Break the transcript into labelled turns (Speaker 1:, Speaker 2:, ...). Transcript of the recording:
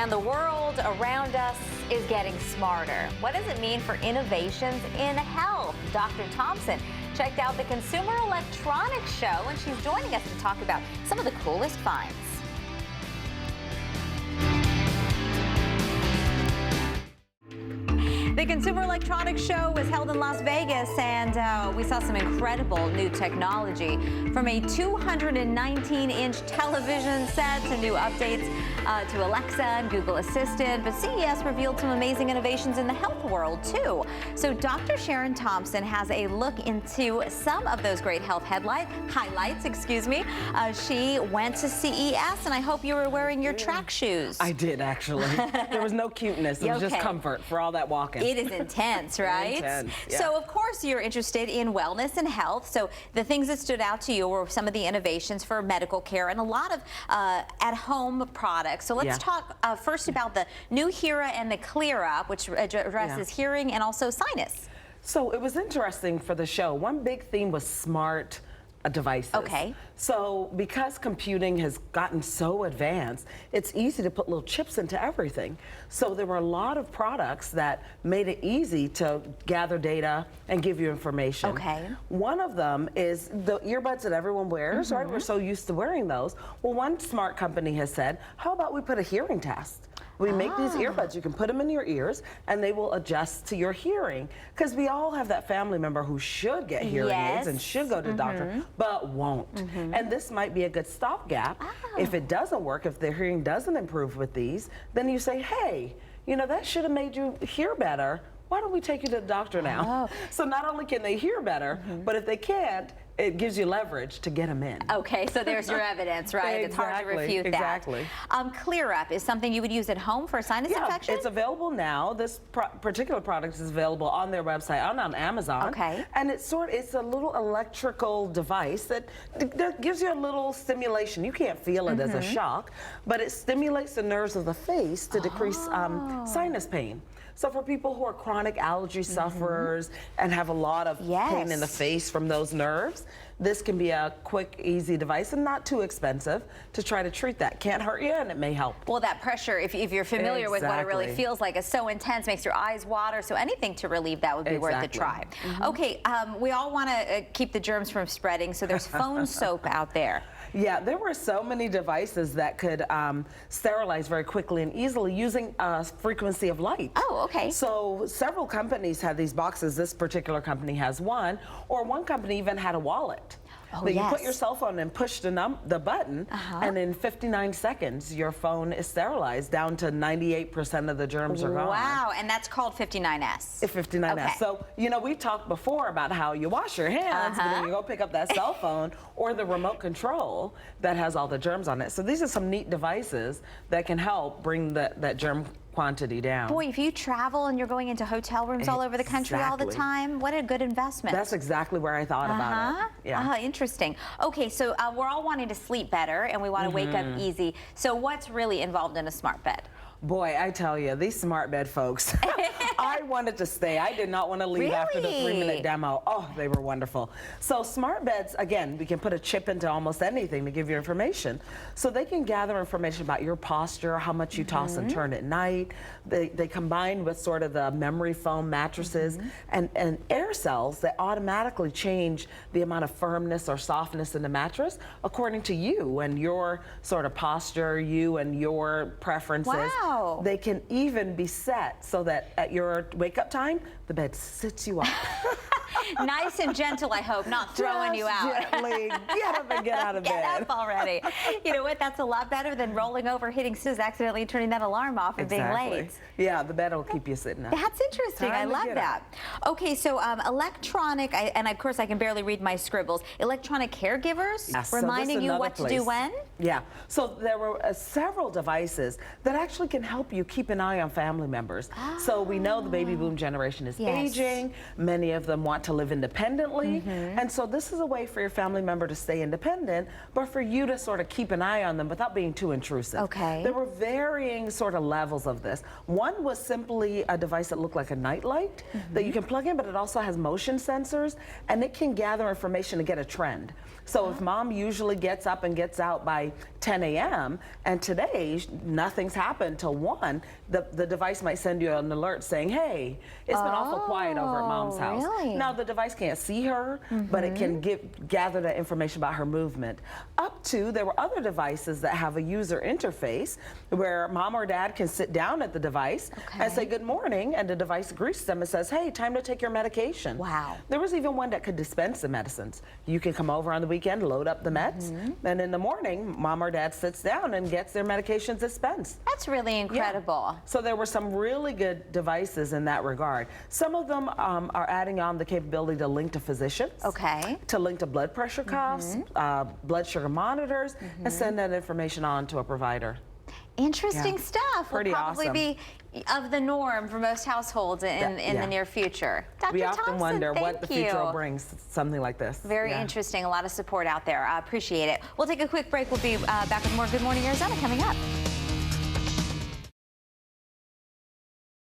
Speaker 1: And the world around us is getting smarter. What does it mean for innovations in health? Dr. Thompson checked out the Consumer Electronics Show, and she's joining us to talk about some of the coolest finds. The Consumer Electronics Show was held in Las Vegas, and we saw some incredible new technology, from a 219-inch television set to new updates to Alexa and Google Assistant. But CES revealed some amazing innovations in the health world, too. So Dr. Sharon Thompson has a look into some of those great health highlights. She went to CES, and I hope you were wearing your track shoes.
Speaker 2: I did, actually. There was no cuteness. It was just comfort for all that walking.
Speaker 1: It is intense, right?
Speaker 2: Intense, yeah.
Speaker 1: So, of course, you're interested in wellness and health. So the things that stood out to you were some of the innovations for medical care and a lot of at-home products. So let's talk first about the new Heara and the Clear Up, which addresses hearing and also sinus.
Speaker 2: So it was interesting for the show. One big theme was smart devices.
Speaker 1: Okay.
Speaker 2: So because computing has gotten so advanced, it's easy to put little chips into everything. So there were a lot of products that made it easy to gather data and give you information.
Speaker 1: Okay.
Speaker 2: One of them is the earbuds that everyone wears, right? We're so used to wearing those. Well, one smart company has said, how about we put a hearing test? We make these earbuds, you can put them in your ears, and they will adjust to your hearing. Because we all have that family member who should get hearing aids and should go to the doctor, but won't. And this might be a good stopgap. If it doesn't work, if their hearing doesn't improve with these, then you say, hey, you know, that should have made you hear better. Why don't we take you to the doctor now? So not only can they hear better, but if they can't, it gives you leverage to get them in.
Speaker 1: Okay, so there's your evidence, right? It's hard to refute that.
Speaker 2: Exactly.
Speaker 1: Clear Up is something you would use at home for a sinus infection?
Speaker 2: It's available now. This particular product is available on their website and on Amazon.
Speaker 1: Okay.
Speaker 2: And it's a little electrical device that gives you a little stimulation. You can't feel it as a shock, but it stimulates the nerves of the face to decrease sinus pain. So for people who are chronic allergy sufferers and have a lot of pain in the face from those nerves, this can be a quick, easy device and not too expensive to try to treat that. Can't hurt you, and it may help.
Speaker 1: Well, that pressure, if you're familiar with what it really feels like, is so intense, makes your eyes water, so anything to relieve that would be worth a try. Okay, we all want to keep the germs from spreading, so there's phone soap out there.
Speaker 2: Yeah, there were so many devices that could sterilize very quickly and easily using frequency of light. Oh, okay. So several companies had these boxes. This particular company has one, or one company even had a wallet. But you put your cell phone and push the button, and in 59 seconds, your phone is sterilized down to 98% of the germs are gone.
Speaker 1: Wow, and that's called 59S.
Speaker 2: 59S. Okay. So, you know, we talked before about how you wash your hands, but then you go pick up that cell phone or the remote control that has all the germs on it. So these are some neat devices that can help bring that germ quantity down.
Speaker 1: Boy, if you travel and you're going into hotel rooms all over the country all the time, what a good investment.
Speaker 2: That's exactly where I thought about it. Yeah.
Speaker 1: Interesting. Okay, so we're all wanting to sleep better and we want to wake up easy. So what's really involved in a smart bed?
Speaker 2: Boy, I tell you, these smart bed folks, I wanted to stay. I did not want to leave after the 3-minute demo. Oh, they were wonderful. So smart beds, again, we can put a chip into almost anything to give you information. So they can gather information about your posture, how much you toss and turn at night. They combine with sort of the memory foam mattresses and air cells that automatically change the amount of firmness or softness in the mattress according to you and your sort of posture, you and your preferences.
Speaker 1: Wow.
Speaker 2: They can even be set so that at your wake-up time, the bed sits you up.
Speaker 1: Nice and gentle, I hope, not throwing you out.
Speaker 2: Gently. Get up and get out of bed.
Speaker 1: Get up already. You know what? That's a lot better than rolling over, hitting snooze, accidentally turning that alarm off and being late.
Speaker 2: Yeah, the bed will keep you sitting up.
Speaker 1: That's interesting. I love that. Okay, so electronic, and of course I can barely read my scribbles, electronic caregivers reminding you what to do when?
Speaker 2: Yeah, so there were several devices that actually can help you keep an eye on family members. So we know the baby boom generation is aging. Many of them want want to live independently. And so this is a way for your family member to stay independent, but for you to sort of keep an eye on them without being too intrusive.
Speaker 1: Okay.
Speaker 2: There were varying sort of levels of this. One was simply a device that looked like a nightlight that you can plug in, but it also has motion sensors, and it can gather information to get a trend. So if mom usually gets up and gets out by 10 a.m. and today nothing's happened till 1, the device might send you an alert saying, hey, it's been awful quiet over at mom's house.
Speaker 1: Really?
Speaker 2: Now the device can't see her, but it can gather that information about her movement. Up to, there were other devices that have a user interface where mom or dad can sit down at the device and say good morning, and the device greets them and says, hey, time to take your medication.
Speaker 1: Wow.
Speaker 2: There was even one that could dispense the medicines. You can come over on the weekend, load up the meds, and in the morning, mom or dad sits down and gets their medications dispensed.
Speaker 1: That's really incredible.
Speaker 2: Yeah. So there were some really good devices in that regard. Some of them are adding on the capability to link to physicians.
Speaker 1: Okay.
Speaker 2: To link to blood pressure cuffs, blood sugar monitors, and send that information on to a provider.
Speaker 1: Interesting stuff.
Speaker 2: Pretty
Speaker 1: Will probably
Speaker 2: awesome.
Speaker 1: be of the norm for most households in the near future. Dr.
Speaker 2: We often
Speaker 1: Thompson,
Speaker 2: wonder what the
Speaker 1: thank
Speaker 2: future
Speaker 1: you.
Speaker 2: will bring, something like this.
Speaker 1: Very interesting. A lot of support out there. I appreciate it. We'll take a quick break. We'll be back with more Good Morning Arizona coming up.